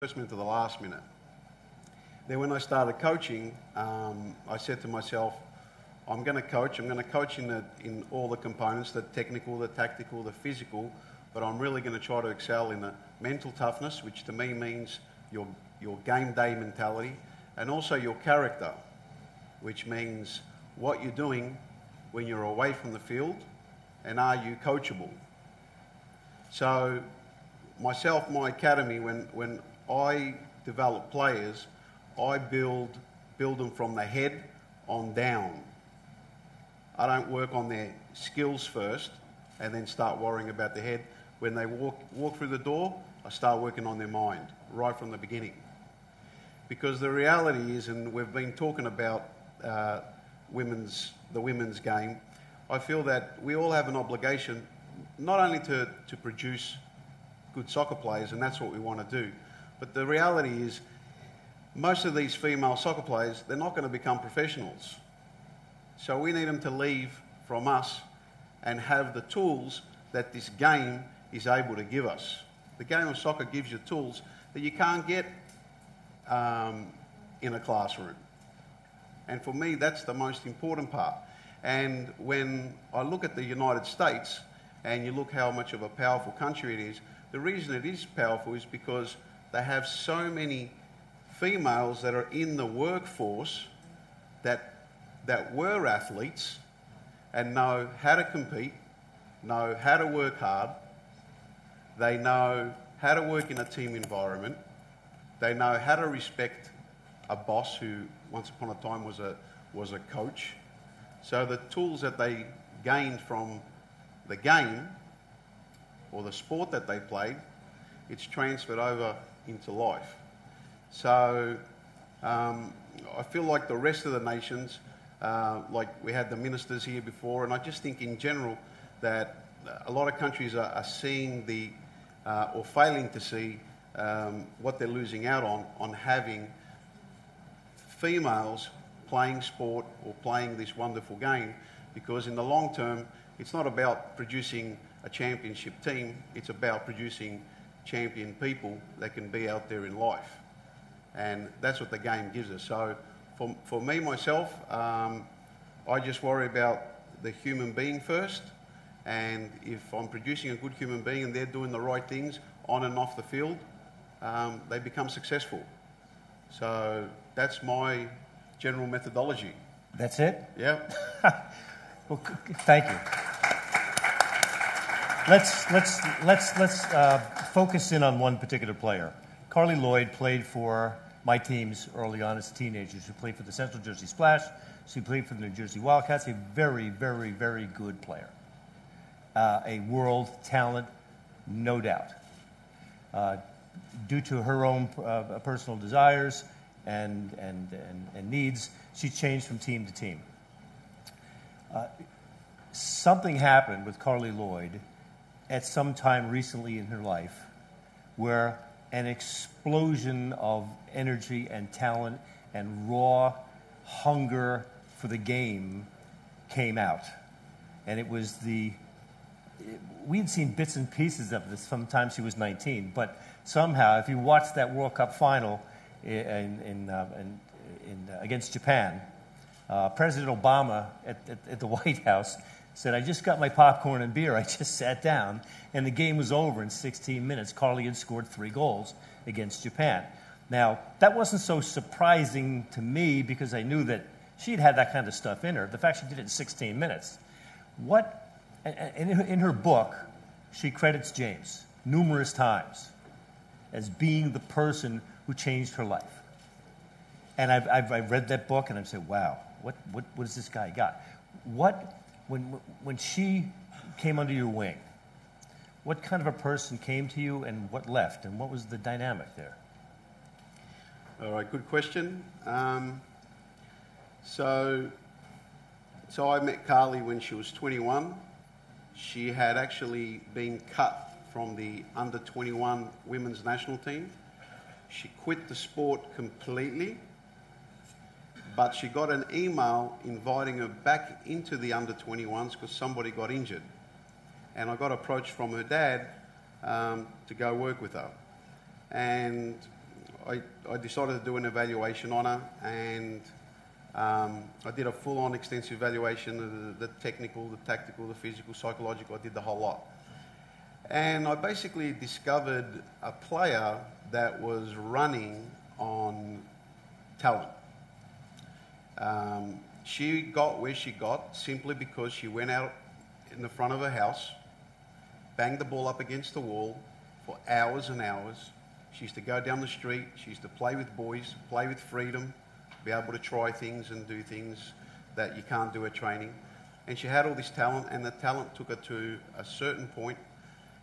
first minute to the last minute. Then when I started coaching, I said to myself, I'm going to coach. I'm going to coach in all the components, the technical, the tactical, the physical, but I'm really going to try to excel in the mental toughness, which to me means your game day mentality, and also your character, which means what you're doing when you're away from the field, and are you coachable? So myself, my academy, when I develop players, I build them from the head on down. I don't work on their skills first and then start worrying about the head. When they walk through the door, I start working on their mind right from the beginning. Because the reality is, and we've been talking about the women's game, I feel that we all have an obligation not only to produce good soccer players, and that's what we want to do, but the reality is most of these female soccer players, they're not going to become professionals. So we need them to leave from us and have the tools that this game is able to give us. The game of soccer gives you tools that you can't get in a classroom. And for me, that's the most important part. And when I look at the United States and you look how much of a powerful country it is, the reason it is powerful is because they have so many females that are in the workforce that were athletes and know how to compete, know how to work hard, they know how to work in a team environment, they know how to respect a boss who once upon a time was a coach. So the tools that they gained from the game or the sport that they played, it's transferred over into life. So I feel like the rest of the nations, like we had the ministers here before, and I just think in general that a lot of countries are seeing or failing to see what they're losing out on having females playing sport or playing this wonderful game, because in the long term, it's not about producing a championship team, it's about producing champion people that can be out there in life. And that's what the game gives us. So for me, myself, I just worry about the human being first, and if I'm producing a good human being and they're doing the right things on and off the field, they become successful. So that's my general methodology. That's it? Yeah. Well, thank you. Let's focus in on one particular player. Carli Lloyd played for my teams early on as teenagers. She played for the Central Jersey Splash. She played for the New Jersey Wildcats. A very, very, very good player. A world talent, no doubt. Due to her own personal desires and needs, she changed from team to team. Something happened with Carli Lloyd at some time recently in her life where an explosion of energy and talent and raw hunger for the game came out. And it was we'd seen bits and pieces of this from the time she was 19, but somehow, if you watched that World Cup final against Japan, President Obama at the White House said, "I just got my popcorn and beer. I just sat down, and the game was over in 16 minutes. Carli had scored 3 goals against Japan." Now, that wasn't so surprising to me because I knew that she'd had that kind of stuff in her. The fact she did it in 16 minutes. In her book, she credits James numerous times as being the person who changed her life. And I've read that book and I've said, wow, what has this guy got? When she came under your wing, what kind of a person came to you and what left? And what was the dynamic there? All right, good question. So I met Carli when she was 21. She had actually been cut from the under-21 women's national team. She quit the sport completely, but she got an email inviting her back into the under-21s because somebody got injured. And I got approached from her dad to go work with her. And I decided to do an evaluation on her, and I did a full-on extensive evaluation of the technical, the tactical, the physical, psychological. I did the whole lot. And I basically discovered a player that was running on talent. She got where she got simply because she went out in the front of her house, banged the ball up against the wall for hours and hours. She used to go down the street. She used to play with boys, play with freedom, be able to try things and do things that you can't do at training. And she had all this talent, and the talent took her to a certain point,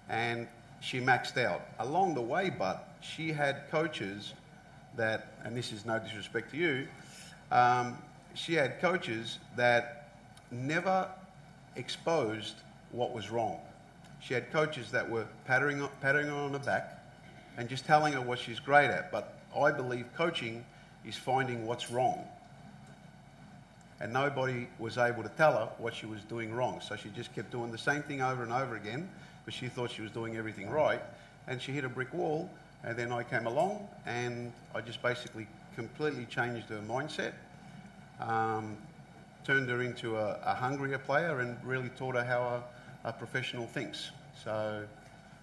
and she maxed out. Along the way, but she had coaches that, and this is no disrespect to you, she had coaches that never exposed what was wrong. She had coaches that were patting her on the back and just telling her what she's great at. But I believe coaching is finding what's wrong. And nobody was able to tell her what she was doing wrong. So she just kept doing the same thing over and over again because she thought she was doing everything right. And she hit a brick wall. And then I came along and I just basically completely changed her mindset. Turned her into a hungrier player and really taught her how a professional thinks. So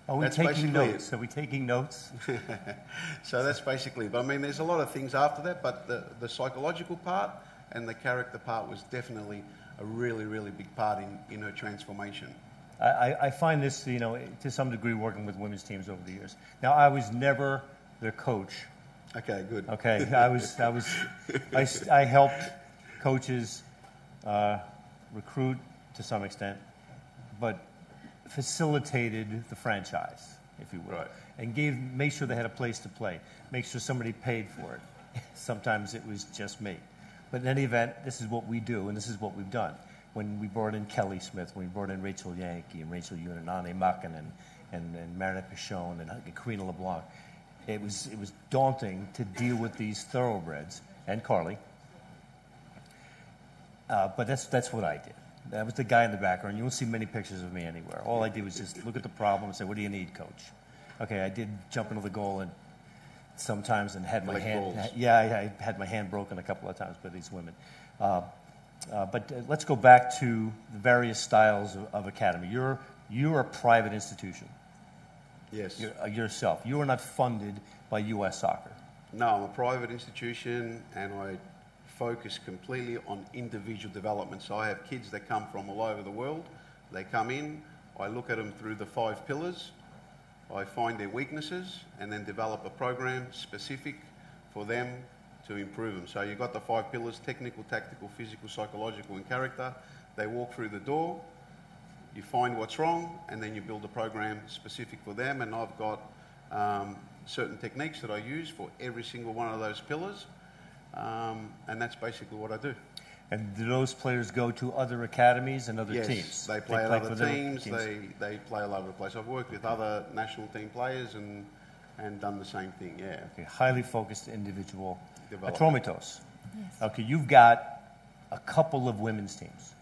are we taking notes? Are we taking notes? So that's basically it. But I mean, there's a lot of things after that, but the psychological part and the character part was definitely a really, really big part in her transformation. I find this, you know, to some degree working with women's teams over the years. Now, I was never their coach. Okay, good. Okay, I helped coaches recruit to some extent, but facilitated the franchise, if you will, right. and made sure they had a place to play, make sure somebody paid for it. Sometimes it was just me. But in any event, this is what we do, and this is what we've done. When we brought in Kelly Smith, when we brought in Rachel Yankee and Rachel Unit, Anne Makinen, and Meredith Pichon and Karina LeBlanc, it was daunting to deal with these thoroughbreds, and Carly. But that's what I did. That was the guy in the background. You won't see many pictures of me anywhere. All I did was just look at the problem and say, what do you need, coach? Okay, I did jump into the goal and sometimes and had my hand. Goals. Yeah, I had my hand broken a couple of times by these women. But let's go back to the various styles of academy. You're a private institution. Yes. Yourself. You are not funded by U.S. Soccer. No, I'm a private institution, and I focus completely on individual development. So I have kids that come from all over the world. They come in, I look at them through the 5 pillars, I find their weaknesses, and then develop a program specific for them to improve them. So you've got the 5 pillars: technical, tactical, physical, psychological, and character. They walk through the door, you find what's wrong, and then you build a program specific for them. And I've got certain techniques that I use for every single one of those pillars. And that's basically what I do. And do those players go to other academies and other yes, teams? They play at other teams. They play all over the place. I've worked with other national team players and done the same thing, yeah. Okay, highly focused individual. Atromitos. Yes. Okay, you've got a couple of women's teams.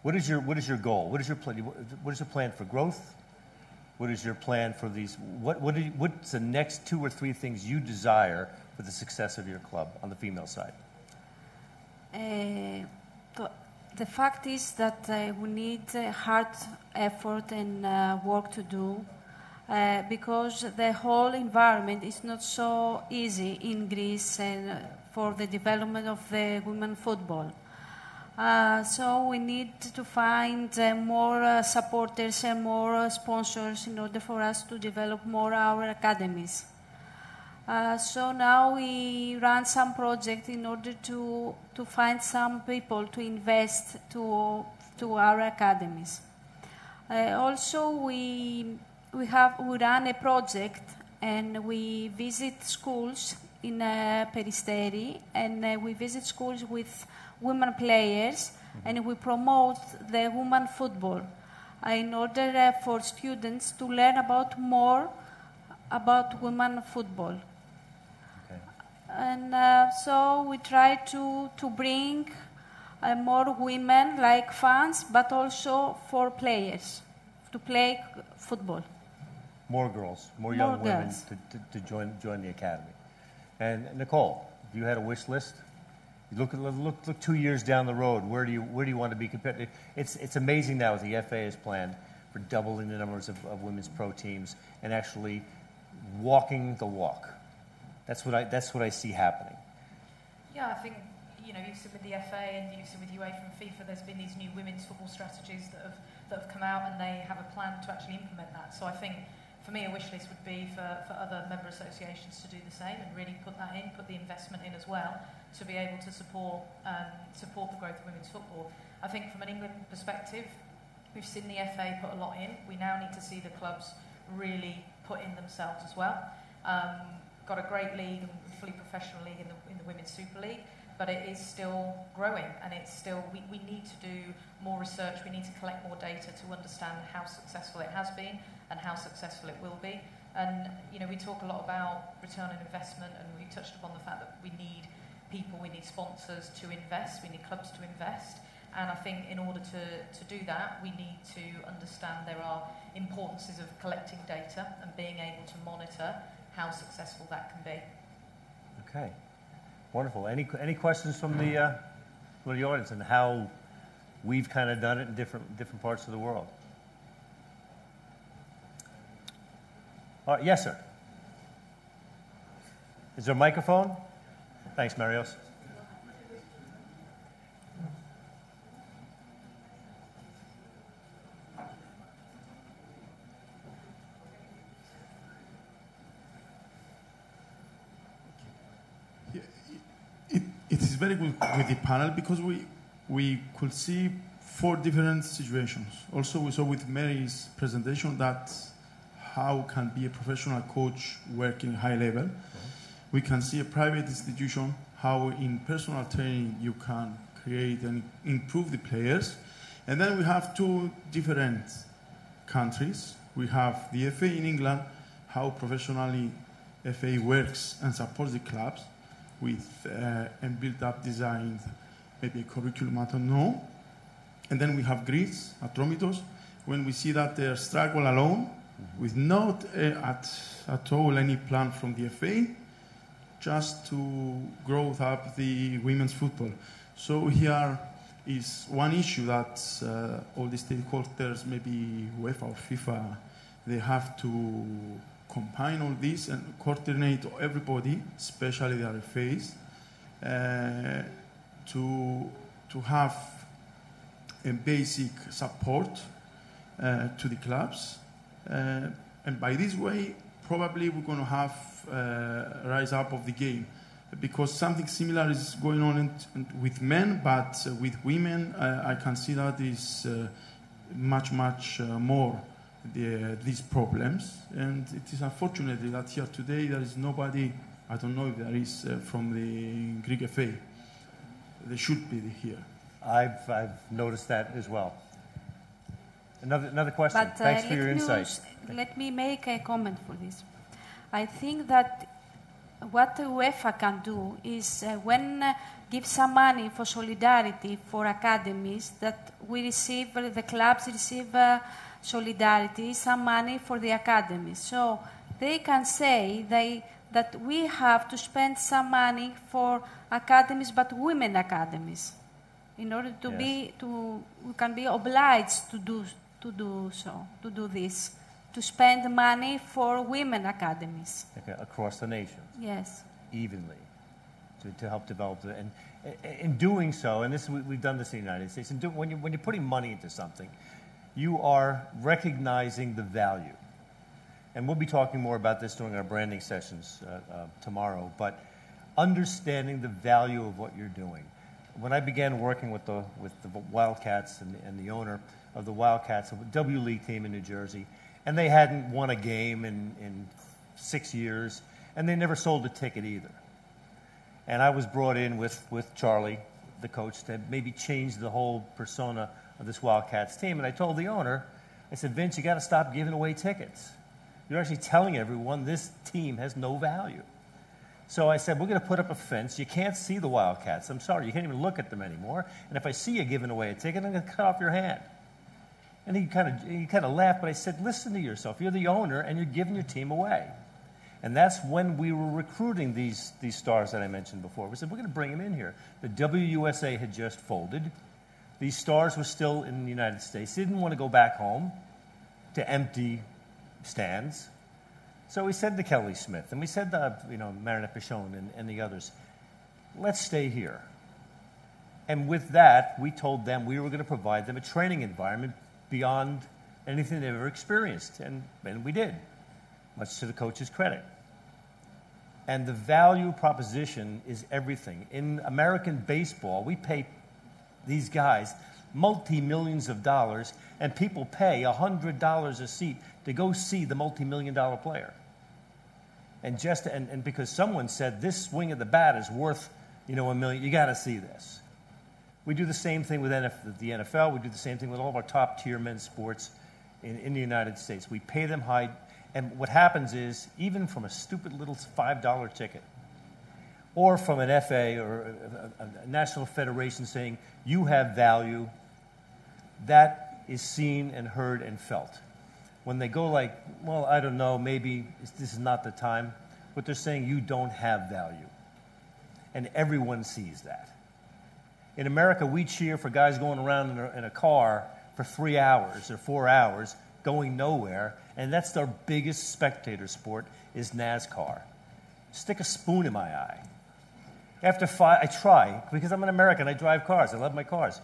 What is your goal? What is your plan? What is your plan for growth? What is your plan for these? What's the next 2 or 3 things you desire for the success of your club on the female side? The fact is that we need hard effort and work to do because the whole environment is not so easy in Greece and for the development of the women football. So we need to find more supporters and more sponsors in order for us to develop more our academies. So now we run some project in order to find some people to invest to our academies. Also, we run a project and we visit schools in Peristeri, and we visit schools with women players, and we promote the women football in order for students to learn more about women football. Okay. And so we try to bring more women like fans, but also for players to play football. More girls, more young women to join the academy. And Nicole, if you had a wish list, you look 2 years down the road. Where do you want to be competitive? It's amazing now what the FA has planned for doubling the numbers of women's pro teams and actually walking the walk. That's what I see happening. Yeah, I think you've seen with the FA and you've seen with UEFA and FIFA. There's been these new women's football strategies that have come out, and they have a plan to actually implement that. So I think, for me, a wish list would be for other member associations to do the same and really put the investment in as well to be able to support the growth of women's football. I think from an England perspective, we've seen the FA put a lot in. We now need to see the clubs really put in themselves as well. Got a great league and fully professional league in the Women's Super League, but it is still growing, and it's still we need to do more research. We need to collect more data to understand how successful it has been and how successful it will be. And we talk a lot about return on investment, and we touched upon the fact that we need people, we need sponsors to invest, we need clubs to invest. And I think in order to do that, we need to understand there are importances of collecting data and being able to monitor how successful that can be. Okay, wonderful. Any questions from the audience on how we've kind of done it in different parts of the world? All right, yes, sir. Is there a microphone? Thanks, Marios. It is very good with the panel because we could see 4 different situations. Also, we saw with Mary's presentation that how can be a professional coach working high level. Mm-hmm. We can see a private institution, how in personal training you can create and improve the players. And then we have 2 different countries. We have the FA in England, how professionally FA works and supports the clubs with and built-up designs, maybe a curriculum, I don't know. And then we have Greece, Atromitos, when we see that they struggle alone, with not at all any plan from the FA, just to grow up the women's football. So here is one issue that all the stakeholders, maybe UEFA or FIFA, they have to combine all this and coordinate everybody, especially the RFAs, to have a basic support to the clubs. And by this way, probably we're going to have a rise up of the game, because something similar is going on with men, but with women, I can see that is much more these problems. And it is unfortunate that here today there is nobody, I don't know if there is from the Greek FA. They should be here. I've noticed that as well. Another question. But, thanks for your insight. Let me make a comment for this. I think that what the UEFA can do is give some money for solidarity for academies, that we receive, the clubs receive solidarity, some money for the academies. So they can say that we have to spend some money for academies, but women academies, in order to we can be obliged to do this, to spend money for women academies. Okay, across the nation. Yes. Evenly, to help develop it. And in doing so, and we've done this in the United States, when you're putting money into something, you are recognizing the value. And we'll be talking more about this during our branding sessions tomorrow, but understanding the value of what you're doing. When I began working with the Wildcats and the owner of the Wildcats, a W League team in New Jersey, and they hadn't won a game in 6 years, and they never sold a ticket either. And I was brought in with Charlie, the coach, to maybe change the whole persona of this Wildcats team. And I told the owner, I said, Vince, you got to stop giving away tickets. You're actually telling everyone this team has no value. So I said, we're going to put up a fence. You can't see the Wildcats. I'm sorry, you can't even look at them anymore. And if I see you giving away a ticket, I'm going to cut off your hand. And he kind of laughed, but I said, listen to yourself. You're the owner, and you're giving your team away. And that's when we were recruiting these stars that I mentioned before. We said, we're going to bring them in here. The WUSA had just folded. These stars were still in the United States. They didn't want to go back home to empty stands. So we said to Kelly Smith, and we said to Marinette Pichon and the others, let's stay here. And with that, we told them we were going to provide them a training environment beyond anything they've ever experienced. And we did, much to the coach's credit. And the value proposition is everything. In American baseball, we pay these guys multi-millions of dollars, and people pay $100 a seat to go see the multi-million-dollar player. And because someone said this swing of the bat is worth, $1 million, you got to see this. We do the same thing with the NFL. We do the same thing with all of our top-tier men's sports in the United States. We pay them high, and what happens is, even from a stupid little $5 ticket, or from an FA or a national federation saying, you have value, that is seen and heard and felt. When they go like, well, I don't know, maybe this is not the time, but they're saying you don't have value. And everyone sees that. In America, we cheer for guys going around in a car for 3 hours or 4 hours, going nowhere, and that's our biggest spectator sport is NASCAR. Stick a spoon in my eye. After 5, I try, because I'm an American, I drive cars, I love my cars.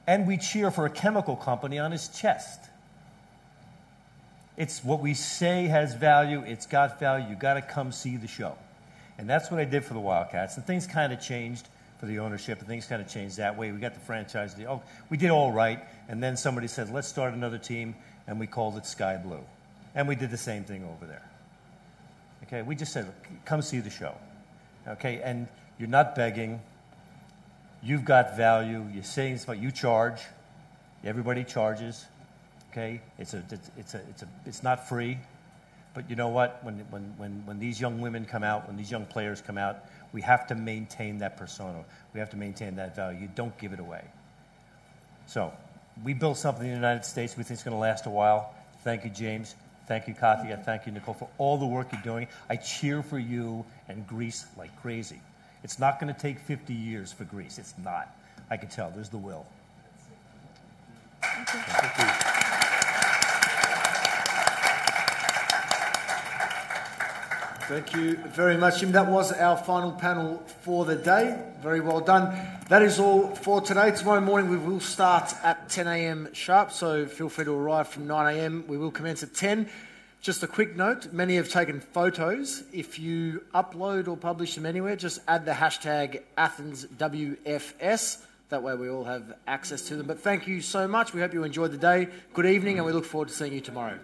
And we cheer for a chemical company on his chest. It's what we say has value, it's got value, you got to come see the show. And that's what I did for the Wildcats. And things kind of changed for the ownership, and things kind of changed that way. We got the franchise deal. Oh, we did all right, and then somebody said, let's start another team, and we called it Sky Blue. And we did the same thing over there. Okay, we just said, come see the show. Okay, and you're not begging. You've got value. You're saying something. You charge. Everybody charges. Okay, it's not free. But you know what? When these young women come out, when these young players come out, we have to maintain that persona. We have to maintain that value. You don't give it away. So we built something in the United States we think is going to last a while. Thank you, James. Thank you, Katia. Thank you, Nicole, for all the work you're doing. I cheer for you and Greece like crazy. It's not going to take 50 years for Greece. It's not. I can tell. There's the will. Thank you. Thank you very much, Jim. That was our final panel for the day. Very well done. That is all for today. Tomorrow morning we will start at 10 a.m. sharp, so feel free to arrive from 9 a.m. We will commence at 10. Just a quick note, many have taken photos. If you upload or publish them anywhere, just add the hashtag AthensWFS. That way we all have access to them. But thank you so much. We hope you enjoyed the day. Good evening, and we look forward to seeing you tomorrow.